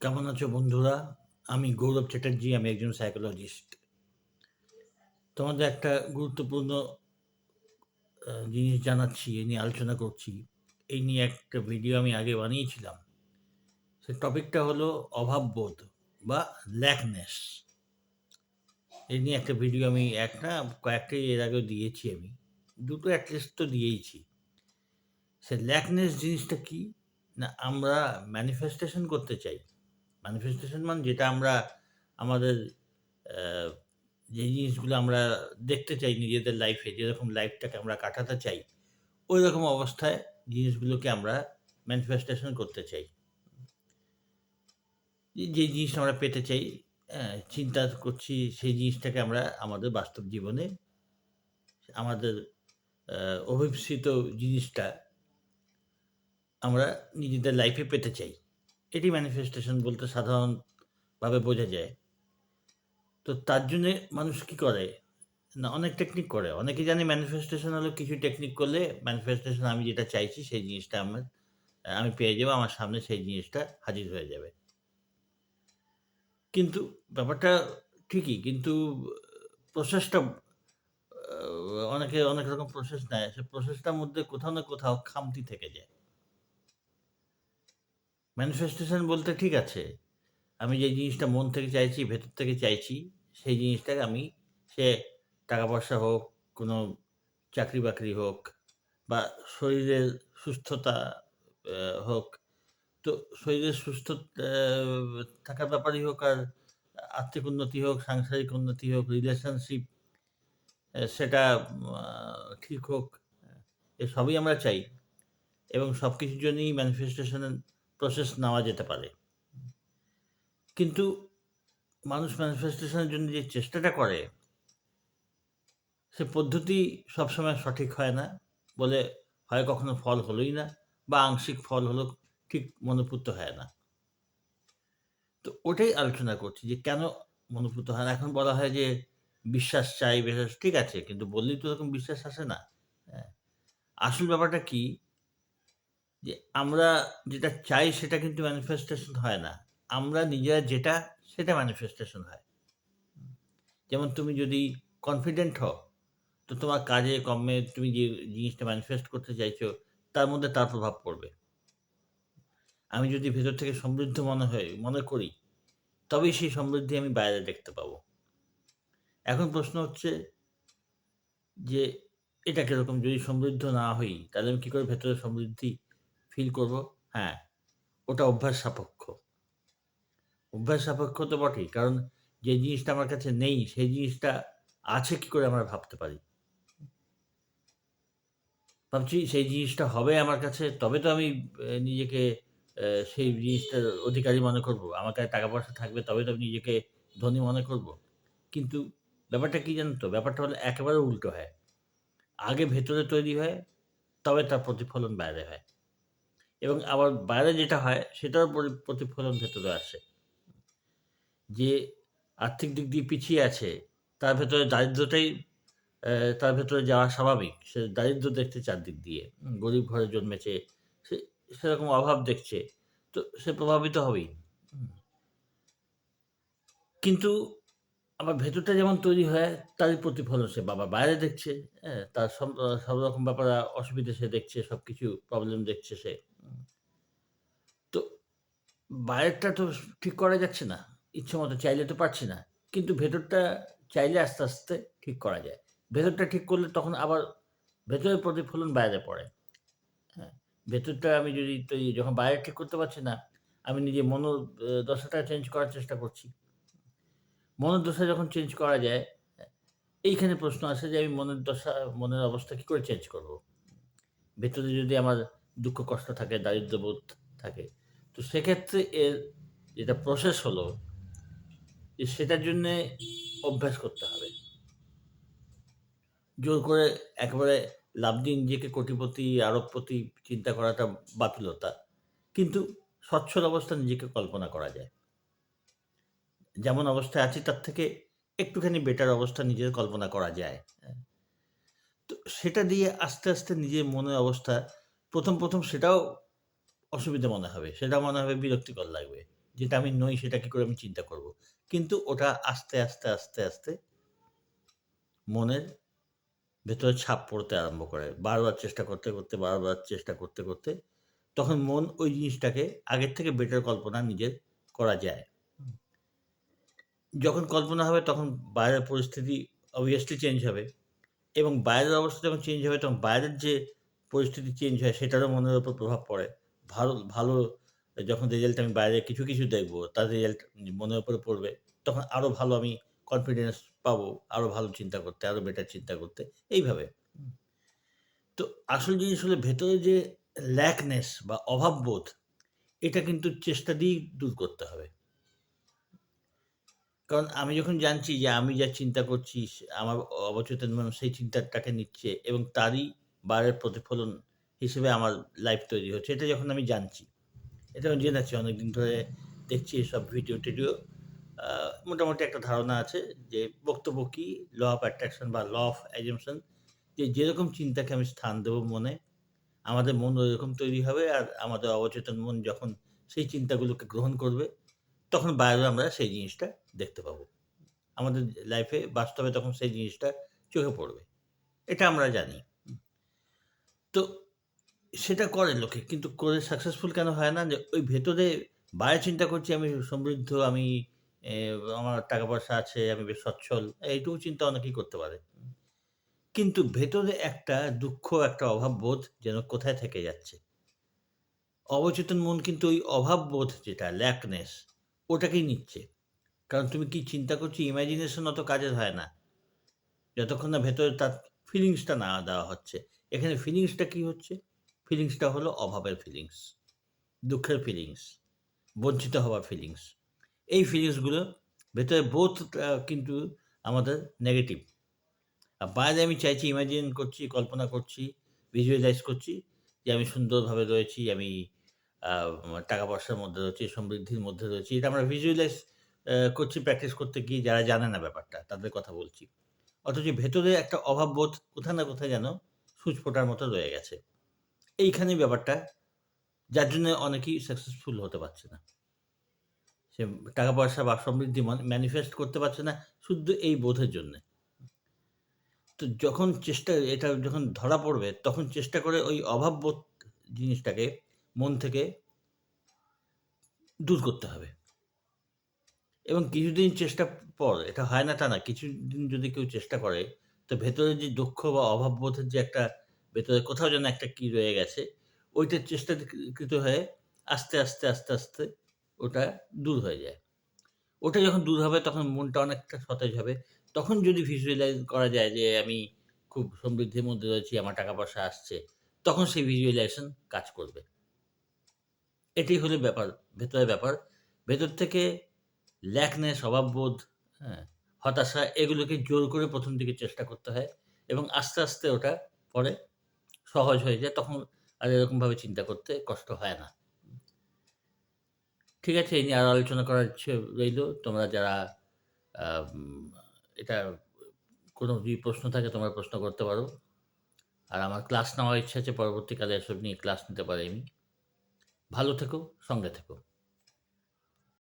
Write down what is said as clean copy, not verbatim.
কেমন আছো বন্ধুরা? আমি গৌরব চ্যাটার্জি, আমি একজন সাইকোলজিস্ট। তোমাদের একটা গুরুত্বপূর্ণ জিনিস জানাচ্ছি, এই নিয়ে আলোচনা করছি। এই নিয়ে একটা ভিডিও আমি আগে বানিয়েছিলাম। সে টপিকটা হলো অভাববোধ বা ল্যাকনেস। এই নিয়ে একটা ভিডিও আমি কয়েকটা এর আগেও দিয়েছি আমি। দুটো at least তো দিয়েইছি। সে ল্যাকনেস জিনিসটা কি? না আমরা ম্যানিফেস্টেশন করতে চাই। ম্যানিফেস্টেশন মানে যেটা আমরা আমাদের আ যে জিনিসগুলো আমরা দেখতে চাই নিজেদের লাইফে, যেরকম লাইফটাকে আমরা কাটাতে চাই, ঐরকম অবস্থায় জিনিসগুলোকে আমরা ম্যানিফেস্টেশন করতে চাই। যে জিনিসটা আমরা পেতে চাই, চিন্তা করছি সেই জিনিসটাকে আমরা আমাদের বাস্তব জীবনে আমাদের আ অভীপ্সিত জিনিসটা আমরা নিজেদের লাইফে পেতে চাই। এটি ম্যানিফেস্টেশন বলতে সাধারণভাবে বোঝা যায়। তো তার জন্যে মানুষ কি করে? না অনেক টেকনিক করে। অনেকে জানে ম্যানিফেস্টেশন হলো কিছু টেকনিক করলে ম্যানিফেস্টেশন আমি যেটা চাইছি সেই জিনিসটা আমি পেয়ে যাবো। আমার সামনে সেই জিনিসটা হাজির হয়ে যাবে। কিন্তু ব্যাপারটা ঠিকই। কিন্তু প্রসেসটা অনেকে অনেক রকম প্রসেস নেয়। সে প্রসেসটার মধ্যে কোথাও না কোথাও খামতি থেকে যায়। ম্যানিফেস্টেশন বলতে ঠিক আছে। আমি যে জিনিসটা মন থেকে চাইছি, ভেতর থেকে চাইছি, সেই জিনিসটাকে আমি সে টাকা-পয়সা হোক, কোনো চাকরি-বাকরি হোক বা শরীরের সুস্থতা হোক। তো শরীরের সুস্থ অ্যা থাকার ব্যাপারই হোক আর আর্থিক উন্নতি হোক, সাংসারিক উন্নতি হোক, রিলেশনশিপ সেটা আ ঠিক হোক, এ সবই আমরা চাই এবং সবকিছুর জন্যই ম্যানিফেস্টেশন এর প্রসেস নেওয়া যেতে পারে। কিন্তু মানুষ ম্যানিফেস্টেশন এর জন্য যে চেষ্টাটা করে, সে পদ্ধতি সবসময় সঠিক হয় না বলে হয় কখনো ফল হলোই না বা আংশিক ফল হলো ঠিক মনোপুত হয় না। তো ওটাই আলোচনা করছি যে কেন মনোপুত হয় না? এখন বলা হয় যে বিশ্বাস চাই, বিশ্বাস ঠিক আছে কিন্তু বললেই তো ওরকম বিশ্বাস আসে না। হ্যাঁ? আসল ব্যাপারটা কি? যে আমরা যেটা চাই সেটা কিন্তু ম্যানিফেস্টেশন হয় না। আমরা নিজেরা যেটা সেটা ম্যানিফেস্টেশন হয়। যেমন তুমি যদি কনফিডেন্ট হও, তো তোমার কাজে কর্মে তুমি যে জিনিসটা ম্যানিফেস্ট করতে চাইছো, তার মধ্যে তার প্রভাব পড়বে। আমি যদি ভেতর থেকে সমৃদ্ধ মনে করি, তবেই সেই সমৃদ্ধি আমি বাইরে দেখতে পাবো। এখন প্রশ্ন হচ্ছে যে, এটা কিরকম? যদি সমৃদ্ধ না হই, তাহলে আমি কি করে ভেতরে সমৃদ্ধি ফিল করব? হ্যাঁ, ওটা অভ্যাস সাপেক্ষ। অভ্যাস সাপেক্ষ তো বটেই। কারণ যে জিনিসটা আমার কাছে নেই, সেই জিনিসটা আছে কি করে আমরা ভাবতে পারি? ভাবছি সেই জিনিসটা হবে আমার কাছে, তবে তো আমি নিজেকে সেই জিনিসটার অধিকারী মনে করব। আমার কাছে টাকা-পয়সা থাকবে, তবে তো আমি নিজেকে ধনী মনে করব। কিন্তু ব্যাপারটা কি জানেন তো? ব্যাপারটা হলো একেবারে উল্টো হয়। আগে ভেতরে তৈরি হয়, তবে তার প্রতিফলন বাইরে হয়। এবং আবার বাইরে যেটা হয়, সেটারও প্রতিফলন ভেতরে আসে। যে আর্থিক দিক দিয়ে পিছিয়ে আছে, তার ভেতরে দারিদ্রটাই তার ভেতরে যাওয়া স্বাভাবিক। সে দারিদ্র দেখছে চারদিক দিয়ে। গরিব ঘরে জন্মেছে। সে সেরকম অভাব দেখছে। তো সে প্রভাবিত হবেই। হুম। কিন্তু আবার ভেতরটা যেমন তৈরি হয়, তারই প্রতিফলন সে বাইরে দেখছে। হ্যাঁ? তার সব রকম ব্যাপারে অসুবিধা সে দেখছে, সবকিছু প্রবলেম দেখছে সে। হুম। তো বাইরেরটা তো ঠিক করা যাচ্ছে না। ইচ্ছেমত চাইলে তো পারছি না। কিন্তু ভেতরটা চাইলে আস্তে, আস্তে ঠিক করা যায়। ভেতরটা ঠিক করলে তখন আবার ভেতরের প্রতিফলন বাইরে পড়ে। হ্যাঁ? ভেতরটা আমি যদি যখন বাইরে ঠিক করতে পারছি না, আমি নিজের দশাটা চেঞ্জ করার চেষ্টা করছি। মনের দশা যখন চেঞ্জ করা যায়, হ্যাঁ, এইখানে প্রশ্ন আসে যে আমি মনের অবস্থা কি করে চেঞ্জ করব? ভেতরে যদি আমার দুঃখ কষ্ট থাকে, দারিদ্র্যবোধ থাকে, তো সেক্ষেত্রে এর যেটা প্রসেস হলো যে সেটার জন্যে অভ্যাস করতে হবে। জোর করে একেবারে লাফ দিয়ে নিজেকে কোটিপতি, আরবপতি চিন্তা করাটা বাতুলতা। কিন্তু সচ্ছল অবস্থায় নিজেকে কল্পনা করা যায়। যেমন অবস্থায় আছি তার থেকে একটুখানি বেটার অবস্থা নিজের কল্পনা করা যায়। হ্যাঁ? তো সেটা দিয়ে আস্তে, আস্তে নিজের মনের অবস্থা ১ম সেটাও অসুবিধা মনে হবে। সেটা মনে হবে বিরক্তিকর লাগবে। যেটা আমি নই সেটা কি করে আমি চিন্তা করব? কিন্তু ওটা আস্তে, আস্তে, আস্তে, আস্তে মনের ভেতরে ছাপ পড়তে আরম্ভ করে। বারবার চেষ্টা করতে, করতে, বারবার চেষ্টা করতে, করতে তখন মন ওই জিনিসটাকে আগের থেকে বেটার কল্পনা নিজের করা যায়। হুম। যখন কল্পনা হবে তখন বাইরের পরিস্থিতি obviously চেঞ্জ হবে এবং বাইরের অবস্থা যখন চেঞ্জ হবে তখন বাইরের যে পরিস্থিতি চেঞ্জ হয় সেটারও মনের উপর প্রভাব পড়ে। ভালো ভালো যখন রেজাল্ট আমি বাইরে কিছু, কিছু দেখব তার রেজাল্ট মনের উপরে পড়বে। তখন আরো ভালো আমি কনফিডেন্স পাবো, আরো ভালো চিন্তা করতে, আরো বেটার চিন্তা করতে এইভাবে। হুম। তো আসল জিনিস হলো ভেতরে যে ল্যাকনেস বা অভাববোধ এটা কিন্তু চেষ্টা দিয়েই দূর করতে হবে। কারণ আমি যখন জানছি যে আমি যা চিন্তা করছি আমার অবচেতন মন সেই চিন্তাটাকে নিচ্ছে এবং তারই বারের প্রতিফলন হিসেবে আমার লাইফ তৈরি হচ্ছে। এটা যখন আমি জানছি, এটা আমি জেনেছি অনেকদিন ধরে দেখছি এসব ভিডিও-টিডিও। আ মোটামুটি একটা ধারণা আছে যে বক্তব্য কি? ল অফ অ্যাট্রাকশন বা ল অফ অ্যাজাম্পশন যে যেরকম চিন্তাকে আমি স্থান দেব মনে, আমাদের মন ঐরকম তৈরি হবে আর আমাদের অবচেতন মন যখন সেই চিন্তাগুলোকে গ্রহণ করবে, তখন বাইরেও আমরা সেই জিনিসটা দেখতে পাবো। আমাদের লাইফে বাস্তবে তখন সেই জিনিসটা চোখে পড়বে। এটা আমরা জানি। তো সেটা করে লোকে। কিন্তু করে সাকসেসফুল কেন হয় না? যে ওই ভেতরে বাইরে চিন্তা করছি আমি সমৃদ্ধ, আমি এ আমার টাকা-পয়সা আছে, আমি বেশ সচ্ছল। এইটুকু চিন্তা অনেকেই করতে পারে। কিন্তু ভেতরে একটা দুঃখ, একটা অভাববোধ যেন কোথায় থেকে যাচ্ছে। অবচেতন মন কিন্তু ওই অভাববোধ যেটা ল্যাকনেস ওটাকেই নিচ্ছে। কারণ তুমি কি চিন্তা করছো ইমাজিনেশন অত কাজের হয় না। যতক্ষণ না ভেতরে তার ফিলিংসটা না দেওয়া হচ্ছে। এখানে ফিলিংসটা কি হচ্ছে? ফিলিংসটা হলো অভাবের ফিলিংস, দুঃখের ফিলিংস, বঞ্চিত হওয়ার ফিলিংস। এই ফিলিংসগুলো ভেতরে বোথটা কিন্তু আমাদের নেগেটিভ। আর বাইরে আমি চাইছি ইমাজিন করছি, কল্পনা করছি, ভিজুয়ালাইজ করছি যে আমি সুন্দরভাবে রয়েছি, আমি আ টাকা-পয়সার মধ্যে রয়েছি, সমৃদ্ধির মধ্যে রয়েছি। এটা আমরা ভিজুয়ালাইজ করছি প্র্যাকটিস করতে গিয়ে যারা জানে না ব্যাপারটা, তাদের কথা বলছি। অথচ ভেতরে একটা অভাববোধ কোথায় না কোথায় যেন সূচ ফোটার মতো রয়ে গেছে। এইখানেই ব্যাপারটা যার জন্য অনেকেই সাকসেসফুল হতে পারছে না। সে টাকা-পয়সা বা সমৃদ্ধি ম্যানিফেস্ট করতে পারছে না শুধু এই বোধের জন্যে। তো যখন এটা যখন ধরা পড়বে তখন চেষ্টা করে ওই অভাববোধ জিনিসটাকে মন থেকে দূর করতে হবে। এবং কিছুদিন চেষ্টার পর এটা হয় না তা না। কিছুদিন যদি কেউ চেষ্টা করে তো ভেতরে যে দুঃখ বা অভাববোধের যে একটা ভেতরে কোথাও যেন একটা কি রয়ে গেছে, ওইটার চেষ্টা কৃত হয়ে আস্তে, আস্তে, আস্তে, আস্তে ওটা দূর হয়ে যায়। ওটা যখন দূর হবে তখন মনটা অনেকটা সতেজ হবে। তখন যদি ভিজুয়ালাইজ করা যায় যে আমি খুব সমৃদ্ধির মধ্যে রয়েছি, আমার টাকা-পয়সা আসছে, তখন সেই ভিজুয়ালাইজেশন কাজ করবে। এটাই হলো ব্যাপার, ভেতরের ব্যাপার। ভেতর থেকে ল্যাকনেস, অভাববোধ, হ্যাঁ? হতাশা এগুলোকে জোর করে ১ম দিকে চেষ্টা করতে হয় এবং আস্তে, আস্তে ওটা পরে সহজ হয়ে যায়। তখন আর এরকমভাবে চিন্তা করতে কষ্ট হয় না। ঠিক আছে? এই নিয়ে আরো আলোচনা করার ইচ্ছে রইলো। তোমরা যারা আম এটা কোনো যদি প্রশ্ন থাকে তোমরা প্রশ্ন করতে পারো। আর আমার ক্লাস নেওয়ার ইচ্ছা আছে পরবর্তীকালে এসব নিয়ে ক্লাস নিতে পারি আমি। ভালো থেকো, সঙ্গে থেকো।